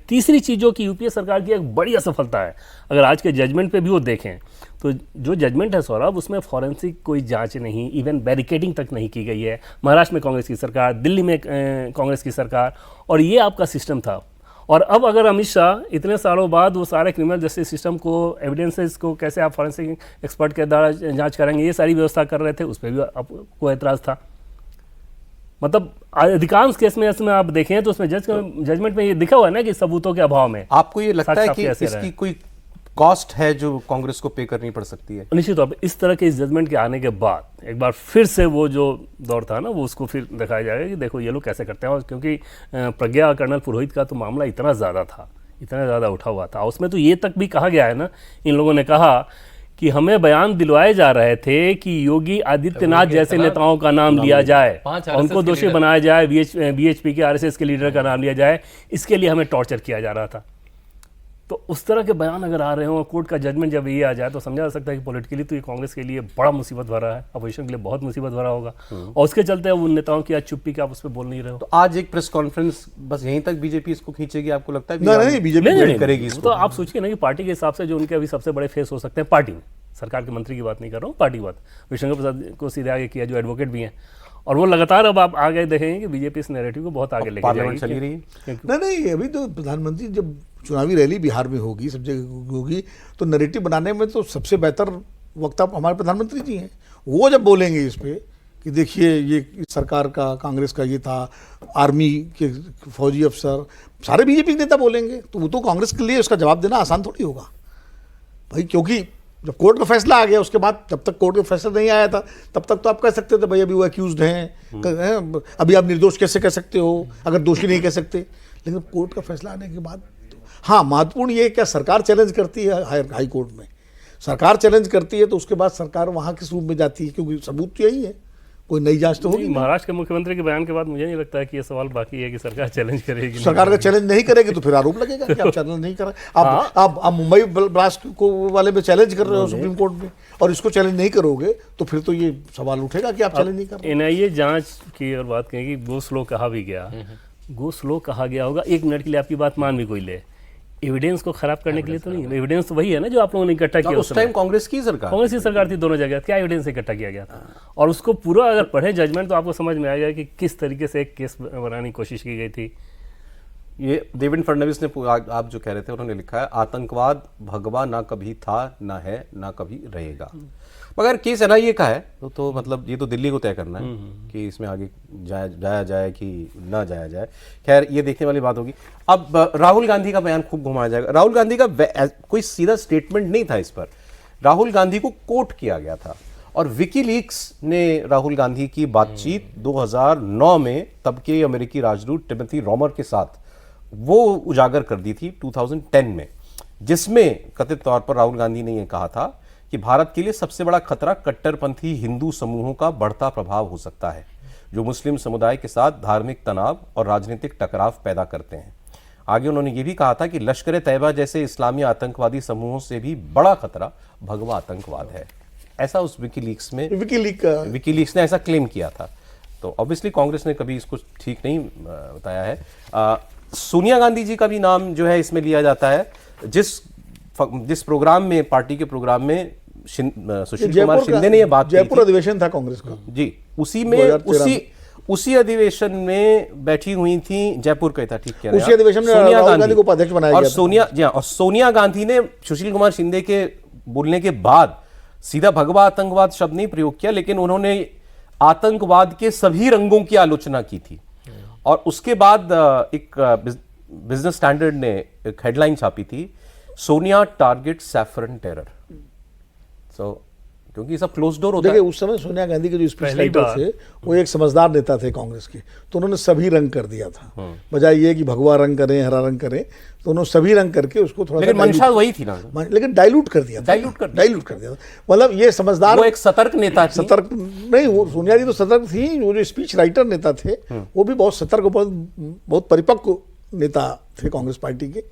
तीसरी चीज़ जो कि यूपीए सरकार की एक बड़ी असफलता है, अगर आज के जजमेंट पे भी वो देखें तो जो जजमेंट है सौरभ, उसमें फॉरेंसिक कोई जांच नहीं, इवन बैरिकेडिंग तक नहीं की गई है। महाराष्ट्र में कांग्रेस की सरकार, दिल्ली में कांग्रेस की सरकार, और ये आपका सिस्टम था। और अब अगर अमित शाह इतने सालों बाद वो सारे क्रिमिनल जस्टिस सिस्टम को, एविडेंसेस को कैसे आप फॉरेंसिक एक्सपर्ट के द्वारा जांच करेंगे, ये सारी व्यवस्था कर रहे थे, उस पर भी आपको एतराज़ था। मतलब अधिकांश केस में इसमें आप देखें तो उसमें जजमेंट में ये लिखा हुआ है ना कि सबूतों के अभाव में। आपको ये लगता है कि इसकी कोई कॉस्ट है जो कांग्रेस को पे करनी पड़ सकती है? निश्चित तौर पर इस तरह के इस जजमेंट के आने के बाद एक बार फिर से वो जो दौर था ना, वो उसको फिर दिखाया जाएगा कि देखो ये लोग कैसे करते हैं। और क्योंकि प्रज्ञा कर्नल पुरोहित का तो मामला इतना ज़्यादा था, इतना ज़्यादा उठा हुआ था, उसमें तो ये तक भी कहा गया है ना, इन लोगों ने कहा कि हमें बयान दिलवाए जा रहे थे कि योगी आदित्यनाथ जैसे नेताओं का नाम लिया जाए, उनको दोषी बनाया जाए, बीएचपी के आरएसएस के लीडर का नाम लिया जाए, इसके लिए हमें टॉर्चर किया जा रहा था। तो उस तरह के बयान अगर आ रहे हो और कोर्ट का जजमेंट जब ये आ जाए तो समझा जा सकता है कि पॉलिटिकली तो ये कांग्रेस के लिए बड़ा मुसीबत भरा है, अपोजिशन के लिए बहुत मुसीबत भरा होगा। और उसके चलते उन नेताओं की आज चुप्पी के आप उस पर बोल नहीं रहे हो। तो आज एक प्रेस कॉन्फ्रेंस बस यहीं तक बीजेपी इसको खींचेगी, आपको लगता है? नहीं, बीजेपी करेगी इसको। तो आप सोचिए ना कि पार्टी के हिसाब से जो उनके अभी सबसे बड़े फेस हो सकते हैं पार्टी में, सरकार के मंत्री की बात नहीं कर रहा हूँ, पार्टी की बात, रविशंकर प्रसाद को सीधे आगे किया जो एडवोकेट भी हैं, और वो लगातार अब आप आगे देखेंगे कि बीजेपी इस नैरेटिव को बहुत आगे लेके जाएगी। चली रही है। नहीं, अभी तो प्रधानमंत्री जब चुनावी रैली बिहार में होगी, सब जगह होगी, तो नैरेटिव बनाने में तो सबसे बेहतर वक्ता हमारे प्रधानमंत्री जी हैं। वो जब बोलेंगे इस पे कि देखिए ये इस सरकार का, कांग्रेस का ये था, आर्मी के फौजी अफसर, सारे बीजेपी के नेता बोलेंगे, तो वो तो कांग्रेस के लिए उसका जवाब देना आसान थोड़ी होगा भाई। क्योंकि जब कोर्ट का फैसला आ गया उसके बाद, जब तक कोर्ट का फैसला नहीं आया था तब तक तो आप कह सकते थे भाई अभी वो अक्यूज्ड हैं, अभी आप निर्दोष कैसे कह सकते हो, अगर दोषी नहीं कह सकते। लेकिन कोर्ट का फैसला आने के बाद हाँ, महत्वपूर्ण ये क्या सरकार चैलेंज करती है हाई कोर्ट में, सरकार चैलेंज करती है तो उसके बाद सरकार वहाँ किस रूप में जाती है, क्योंकि सबूत तो यही है, कोई नई जांच तो होगी। महाराष्ट्र के मुख्यमंत्री के बयान के बाद मुझे नहीं लगता है कि ये सवाल बाकी है कि सरकार चैलेंज करेगी। सरकार का चैलेंज नहीं करेगी तो फिर आरोप लगेगा कि आप चैलेंज नहीं कर रहे। आप मुंबई ब्लास्ट को वाले में चैलेंज कर रहे हो सुप्रीम कोर्ट में, और इसको चैलेंज नहीं करोगे तो फिर तो ये सवाल उठेगा कि आप चैलेंज नहीं कर रहे। एनआईए जांच की और बात कहें कि गो स्लो कहा भी गया, गो स्लो कहा गया होगा, एक मिनट के लिए आपकी बात मान भी कोई ले, एविडेंस को खराब करने के लिए तो नहीं। एविडेंस तो वही है ना जो आप लोगों ने इकट्ठा किया। उस टाइम कांग्रेस की सरकार थी दोनों जगह, क्या एविडेंस इकट्ठा किया गया था, और उसको पूरा अगर पढ़े जजमेंट तो आपको समझ में आएगा कि किस तरीके से एक केस बनाने की कोशिश की गई थी। ये देवेंद्र फडणवीस ने, आप जो कह रहे थे, उन्होंने लिखा है आतंकवाद भगवा ना कभी था, ना है, ना कभी रहेगा। मगर केस एनआईए का है तो मतलब ये तो दिल्ली को तय करना है कि इसमें आगे जाया जाए कि ना जाया जाए। खैर ये देखने वाली बात होगी। अब राहुल गांधी का बयान खूब घुमाया जाएगा। राहुल गांधी का कोई सीधा स्टेटमेंट नहीं था इस पर, राहुल गांधी को कोट किया गया था, और विकीलीक्स ने राहुल गांधी की बातचीत 2009 में तब के अमेरिकी राजदूत टिमोथी रोमर के साथ वो उजागर कर दी थी 2010 में, जिसमें कथित तौर पर राहुल गांधी ने यह कहा था कि भारत के लिए सबसे बड़ा खतरा कट्टरपंथी हिंदू समूहों का बढ़ता प्रभाव हो सकता है, जो मुस्लिम समुदाय के साथ धार्मिक तनाव और राजनीतिक टकराव पैदा करते हैं। आगे उन्होंने ये भी कहा था कि लश्कर तैयबा जैसे इस्लामी आतंकवादी समूहों से भी बड़ा खतरा भगवा आतंकवाद है। ऐसा उस विकीलीक्स ने ऐसा क्लेम किया था। तो ऑब्वियसली कांग्रेस ने कभी इसको ठीक नहीं बताया है। सोनिया गांधी जी का भी नाम जो है इसमें लिया जाता है, जिस प्रोग्राम में, पार्टी के प्रोग्राम में सुशील कुमार शिंदे ने यह बात, जयपुर अधिवेशन था कांग्रेस का जी, उसी में उसी अधिवेशन में बैठी हुई थी, जयपुर का था, ठीक है, उसी अधिवेशन में राहुल गांधी को उपाध्यक्ष बनाया गया था। और सोनिया गांधी ने सुशील कुमार शिंदे के बोलने के बाद सीधा भगवा आतंकवाद शब्द नहीं प्रयोग किया, लेकिन उन्होंने आतंकवाद के सभी रंगों की आलोचना की थी। और उसके बाद एक बिजनेस स्टैंडर्ड ने एक हेडलाइन छापी थी, सोनिया टारगेट सैफरन टेरर। क्योंकि सब क्लोज डोर होता है। देखिए उस समय सोनिया गांधी के जो स्पीच राइटर थे वो एक समझदार नेता थे कांग्रेस के, तो उन्होंने सभी रंग कर दिया था, बजाय ये कि भगवा रंग करें, हरा रंग करें, तो उन्होंने सभी रंग करके उसको थोड़ा, लेकिन मंशा वही थी ना, लेकिन डाइल्यूट कर दिया था, डाइल्यूट कर दिया था। मतलब ये समझदार, वो एक सतर्क नेता, सतर्क नहीं, वो सोनिया जी तो सतर्क थी, वो जो स्पीच राइटर नेता थे वो भी बहुत सतर्क, बहुत परिपक्व नेता थे कांग्रेस पार्टी के,